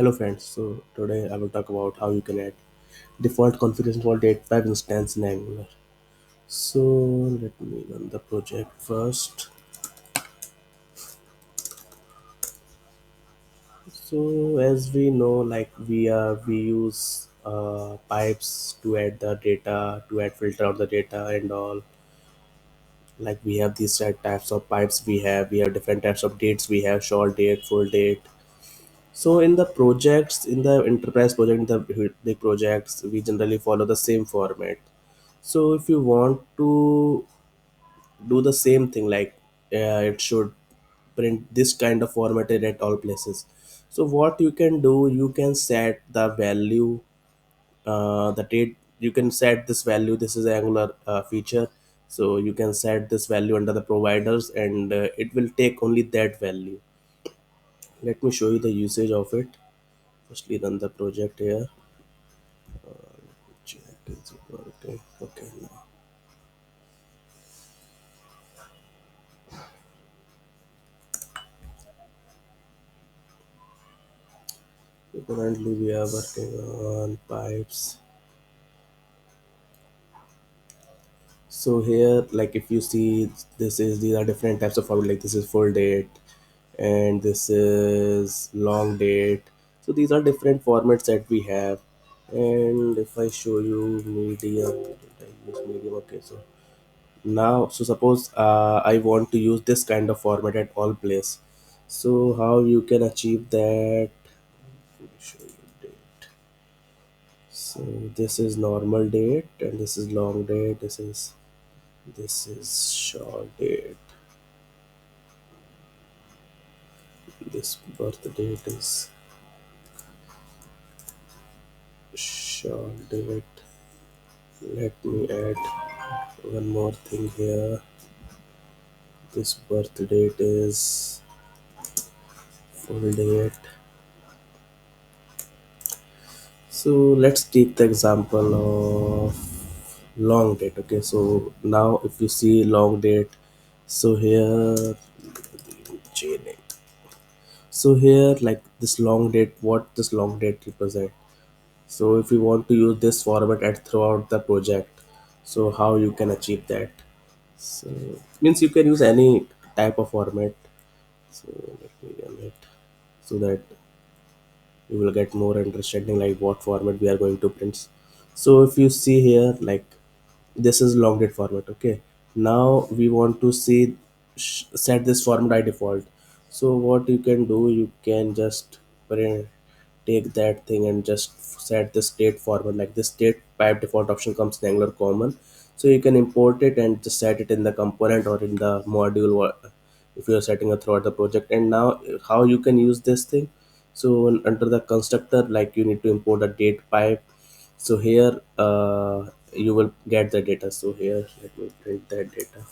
Hello friends, so today I will talk about how you can add default configuration for DatePipe instance in Angular. So let me run the project first. So as we know, like we use pipes to add the data, to add filter out the data and all. Like we have these set types of pipes. We have different types of dates. We have short date, full date. So in the projects, in the enterprise project, in the big projects, we generally follow the same format. So if you want to do the same thing, like it should print this kind of formatted at all places. So what you can do, you can set the value, the date. You can set this value. This is Angular feature. So you can set this value under the providers, and it will take only that value. Let me show you the usage of it. Firstly, run the project here. Check is it working? Okay, now. So currently we are working on pipes. So here, like if you see, these are different types of format. Like this is full date, and this is long date. So these are different formats that we have. And if I show you medium, I use medium. Okay, so now, so suppose I want to use this kind of format at all place. So how you can achieve that? Let me show you date. So this is normal date, and this is long date. This is short date. This birth date is short date. Let me add one more thing here. This birth date is full date. So let's take the example of long date. Okay, so now if you see long date, so here chaining. So here, like this long date, what this long date represent. So if you want to use this format at throughout the project, so how you can achieve that? So means you can use any type of format. So let me run it so that you will get more understanding like what format we are going to print. So if you see here, like this is long date format. Okay, now we want to see set this format by default. So what you can do, you can just print, take that thing and just set the state format. Like this state pipe default option comes in Angular common, so you can import it and just set it in the component or in the module if you are setting it throughout the project. And now how you can use this thing, so under the constructor, like you need to import a date pipe. So here you will get the data. So here let me print that data.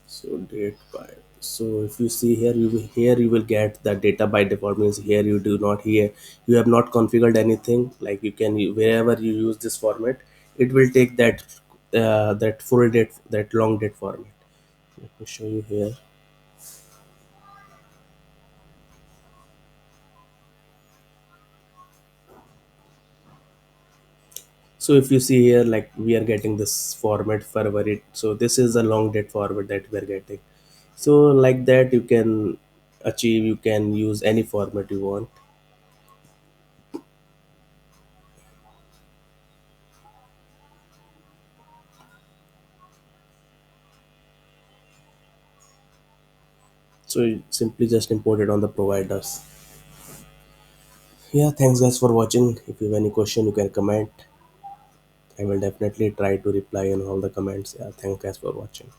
So date pipe. So if you see here, you will get the data by default. Means here you do not, here you have not configured anything. Like you can, wherever you use this format, it will take that full date, that long date format. Let me show you here. So if you see here, like we are getting this format for it. So this is a long date format that we are getting. So like that you can achieve. You can use any format you want. So you simply just import it on the providers. Yeah, thanks guys for watching. If you have any question, you can comment. I will definitely try to reply on all the comments. Yeah, thanks guys for watching.